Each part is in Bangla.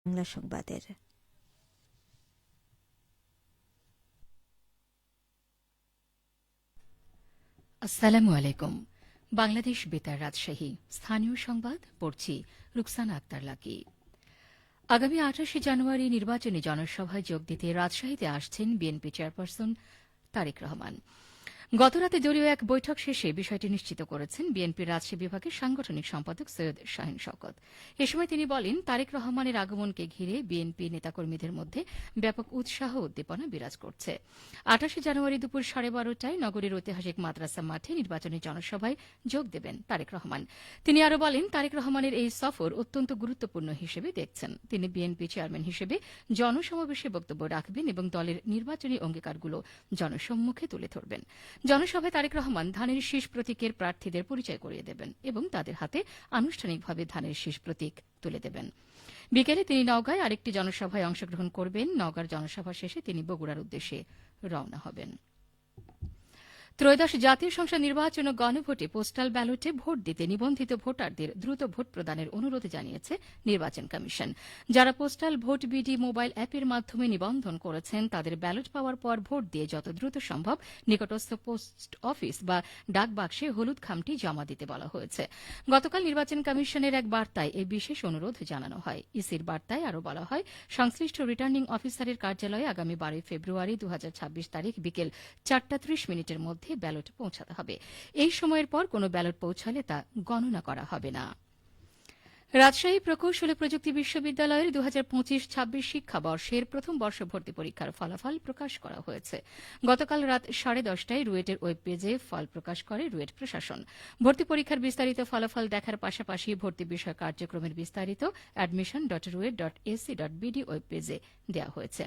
বাংলা সংবাদের আসসালামু আলাইকুম। বাংলাদেশ বেতার রাজশাহী স্থানীয় সংবাদ পড়ছি রুকসানা আক্তার লাকি। আগামী ২৮ জানুয়ারি নির্বাচনী জনসভায় যোগ দিতে রাজশাহীতে আসছেন বিএনপি চেয়ারপারসন তারেক রহমান। গতরাতে দলীয় এক বৈঠক শেষে বিষয়টি নিশ্চিত করেছেন বিএনপির রাজশাহী বিভাগের সাংগঠনিক সম্পাদক সৈয়দ শাহীন শওকত। এ সময় তিনি বলেন, তারেক রহমানের আগমনকে ঘিরে বিএনপি নেতাকর্মীদের মধ্যে ব্যাপক উৎসাহ উদ্দীপনা বিরাজ করছে। ২৮ জানুয়ারি দুপুর ১২:৩০টায় নগরীর ঐতিহাসিক মাদ্রাসা মাঠে নির্বাচনী জনসভায় যোগ দেবেন তারেক রহমান। তিনি আরও বলেন, তারেক রহমানের এই সফর অত্যন্ত গুরুত্বপূর্ণ হিসেবে দেখছেন। তিনি বিএনপি চেয়ারম্যান হিসেবে জনসমাবেশে বক্তব্য রাখবেন এবং দলের নির্বাচনী অঙ্গীকারগুলো জনসম্মুখে তুলে ধরবেন। জনসভায় তারেক রহমান ধানের শীষ প্রতীকের প্রার্থীদের পরিচয় করিয়ে দেবেন এবং তাদের হাতে আনুষ্ঠানিকভাবে ধানের শীষ প্রতীক তুলে দেবেন। বিকেলে তিনি নওগাঁয় আরেকটি জনসভায় অংশগ্রহণ করবেন। নওগাঁর জনসভা শেষে তিনি বগুড়ার উদ্দেশ্যে রওনা হবেন। ত্রয়োদশ জাতীয় সংসদ নির্বাচন ও গণভোটে পোস্টাল ব্যালটে ভোট দিতে নিবন্ধিত ভোটারদের দ্রুত ভোট প্রদানের অনুরোধ জানিয়েছে নির্বাচন কমিশন। যারা পোস্টাল ভোট বিডি মোবাইল অ্যাপের মাধ্যমে নিবন্ধন করেছেন তাদের ব্যালট পাওয়ার পর ভোট দিয়ে যত দ্রুত সম্ভব নিকটস্থ পোস্ট অফিস বা ডাক বাক্সে হলুদ খামটি জমা দিতে বলা হয়েছে। গতকাল নির্বাচন কমিশনের এক বার্তায় এই বিশেষ অনুরোধ জানানো হয়। ইসির বার্তায় আরও বলা হয়, সংশ্লিষ্ট রিটার্নিং অফিসারের কার্যালয়ে আগামী ১২ ফেব্রুয়ারি ২০২৬ তারিখ বিকেল ৪:৩০ মিনিটের মধ্যে ব্যালট পৌঁছাতে হবে। এই সময়ের পর কোনো ব্যালট পৌঁছালে তা গণনা করা হবে না। রাজশাহী প্রকৌশল ও প্রযুক্তি বিশ্ববিদ্যালয়ের ২০২৫-২৬ শিক্ষাবর্ষের প্রথম বর্ষ ভর্তি পরীক্ষার ফলাফল প্রকাশ করা হয়েছে। গতকাল রাত 10:30টায় রুয়েটের ওয়েব পেজে ফল প্রকাশ করে রুয়েট প্রশাসন। ভর্তি পরীক্ষার বিস্তারিত ফলাফল দেখার পাশাপাশি ভর্তি বিষয় কার্যক্রমের বিস্তারিত admission.ruet.ac.bd ওয়েব পেজে দেওয়া হয়েছে।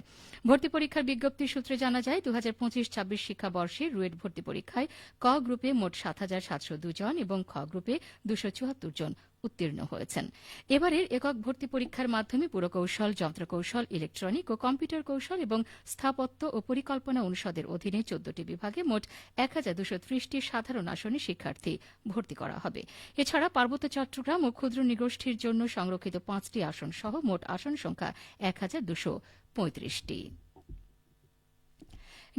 ভর্তি পরীক্ষার বিজ্ঞপ্তির সূত্রে জানা যায়, ২০২৫-২৬ শিক্ষাবর্ষে রুয়েট ভর্তি পরীক্ষায় ক গ্রুপে মোট ৭,৭০২ জন এবং খ গ্রুপে ২৭৪ জন উত্তীর্ণ হয়েছেন। এবারের একক ভর্তি পরীক্ষার মাধ্যমে পুরকৌশল, যন্ত্রকৌশল, ইলেকট্রনিক ও কম্পিউটার কৌশল এবং স্থাপত্য ও পরিকল্পনা অনুষদের অধীনে ১৪টি বিভাগে মোট ১,২৩০টি সাধারণ আসনে শিক্ষার্থী ভর্তি করা হবে। এছাড়া পার্বত্য চট্টগ্রাম ও ক্ষুদ্র নৃগোষ্ঠীর জন্য সংরক্ষিত ৫টি আসন সহ মোট আসন সংখ্যা ১,২৩৫টি।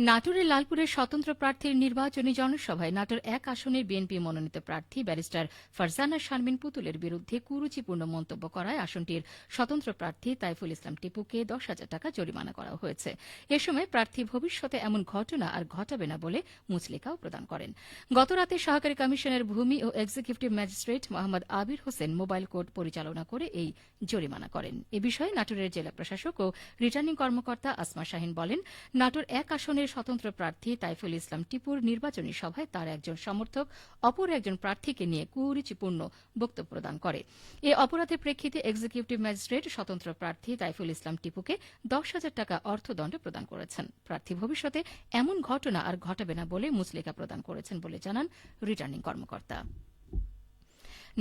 নাটোরের লালপুরের স্বতন্ত্র প্রার্থীর নির্বাচনী জনসভায় নাটোর ১ আসনের বিএনপি মনোনীত প্রার্থী ব্যারিস্টার ফারজানা শারমিন পুতুলের বিরুদ্ধে কুরুচিপূর্ণ মন্তব্য করায় আসনটির স্বতন্ত্র প্রার্থী তাইফুল ইসলাম টিপুকে ১০,০০০ টাকা জরিমানা করা হয়েছে। এ সময় প্রার্থী ভবিষ্যতে এমন ঘটনা আর ঘটাবে না বলে মুচলেকাও প্রদান করেন। গতরাতে সহকারী কমিশনের ভূমি ও executive magistrate Mohammad Abir Hossain mobile court পরিচালনা করে এই জরিমানা করেন। এ বিষয়ে নাটোরের জেলা প্রশাসক ও রিটার্নিং কর্মকর্তা আসমা শাহীন বলেন, নাটোর ১ আসনের স্বতন্ত্র প্রার্থী তাইফুল ইসলাম টিপুর নির্বাচনী সভায় তার একজন সমর্থক অপর একজন প্রার্থীকে নিয়ে কুরুচিপূর্ণ বক্তব্য প্রদান করে। এ অপরাধের প্রেক্ষিতে এক্সিকিউটিভ ম্যাজিস্ট্রেট স্বতন্ত্র প্রার্থী তাইফুল ইসলাম টিপুকে ১০,০০০ টাকা অর্থদণ্ড প্রদান করেছেন। প্রার্থী ভবিষ্যতে এমন ঘটনা আর ঘটাবে না বলে মুচলেকা প্রদান করেছেন বলে জানান রিটার্নিং কর্মকর্তা।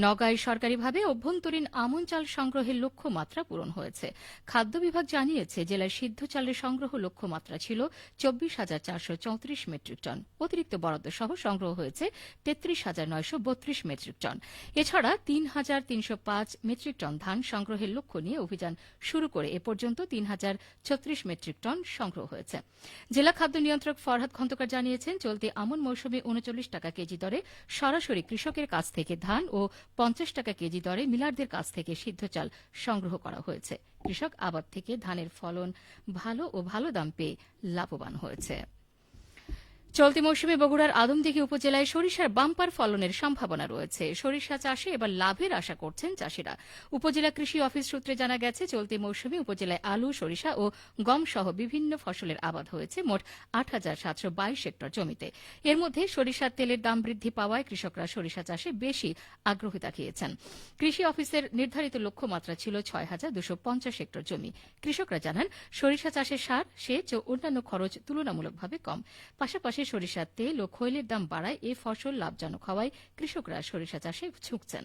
নওগাঁয় সরকারিভাবে অভ্যন্তরীণ আমন চাল সংগ্রহের লক্ষ্যমাত্রা পূরণ হয়েছে। খাদ্য বিভাগ জানিয়েছে, জেলায় সিদ্ধ চালের সংগ্রহ লক্ষ্যমাত্রা ছিল ২৪,৪৩৪ মেট্রিক টন। অতিরিক্ত বরাদ্দ সহ সংগ্রহ হয়েছে ৩৩,৯৩২ মেট্রিক টন। এছাড়া ৩,৩০৫ মেট্রিক টন ধান সংগ্রহের লক্ষ্য নিয়ে অভিযান শুরু করে এ পর্যন্ত ৩,০৩৬ মেট্রিক টন সংগ্রহ হয়েছে। জেলা খাদ্য নিয়ন্ত্রক ফরহাদ খন্দকার জানিয়েছেন, চলতি আমন মৌসুমে ৩৯ টাকা কেজি দরে সরাসরি কৃষকের কাছ থেকে ধান ও ৫০ টাকা কেজি দরে মিলারদের কাছ থেকে সিদ্ধ চাল সংগ্রহ করা হয়েছে। কৃষক আবাদ থেকে ধানের ফলন ভালো ও ভালো দাম পেয়ে লাভবান হয়েছে। চলতি মৌসুমে বগুড়ার আদমদীঘি উপজেলায় সরিষার বাম্পার ফলনের সম্ভাবনা রয়েছে। সরিষা চাষে এবার লাভের আশা করছেন চাষিরা। উপজেলা কৃষি অফিস সূত্রে জানা গেছে, চলতি মৌসুমে উপজেলায় আলু, সরিষা ও গম সহ বিভিন্ন ফসলের আবাদ হয়েছে মোট ৮,৭২২ হেক্টর জমিতে। এর মধ্যে সরিষার তেলের দাম বৃদ্ধি পাওয়ায় কৃষকরা সরিষা চাষে বেশি আগ্রহী দেখিয়েছেন। কৃষি অফিসের নির্ধারিত লক্ষ্যমাত্রা ছিল ৬,২৫০ হেক্টর জমি। কৃষকরা জানান, সরিষা চাষে সার, সেচ ও অন্যান্য খরচ তুলনামূলকভাবে কম। পাশাপাশি সরিষার তেল ও খৈলের দাম বাড়ায় এ ফসল লাভজনক হওয়ায় কৃষকরা সরিষা চাষে ঝুঁকছেন।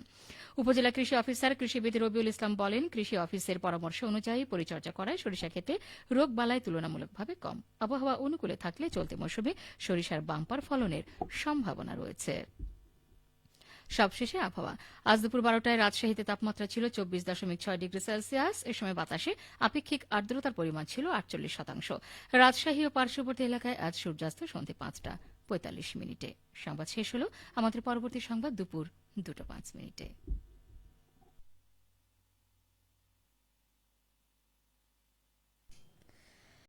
উপজেলা কৃষি অফিসার কৃষিবিদ রবিউল ইসলাম বলেন, কৃষি অফিসের পরামর্শ অনুযায়ী পরিচর্যা করায় সরিষা ক্ষেতে রোগ বালাই তুলনামূলকভাবে কম। আবহাওয়া অনুকূলে থাকলে চলতি মৌসুমে সরিষার বাম্পার ফলনের সম্ভাবনা রয়েছে। সবশেষে আবহাওয়া। আজ দুপুর 12টায় রাজশাহীতে তাপমাত্রা ছিল 24.6 ডিগ্রি সেলসিয়াস। এ সময় বাতাসে আপেক্ষিক আর্দ্রতার পরিমাণ ছিল 48%। রাজশাহী ও পার্শ্ববর্তী এলাকায় আজ সূর্যাস্ত সন্ধ্যে 5:45 মিনিটে। সংবাদ শেষ হল। আমাদের পরবর্তী সংবাদ দুপুর 2:05 মিনিটে।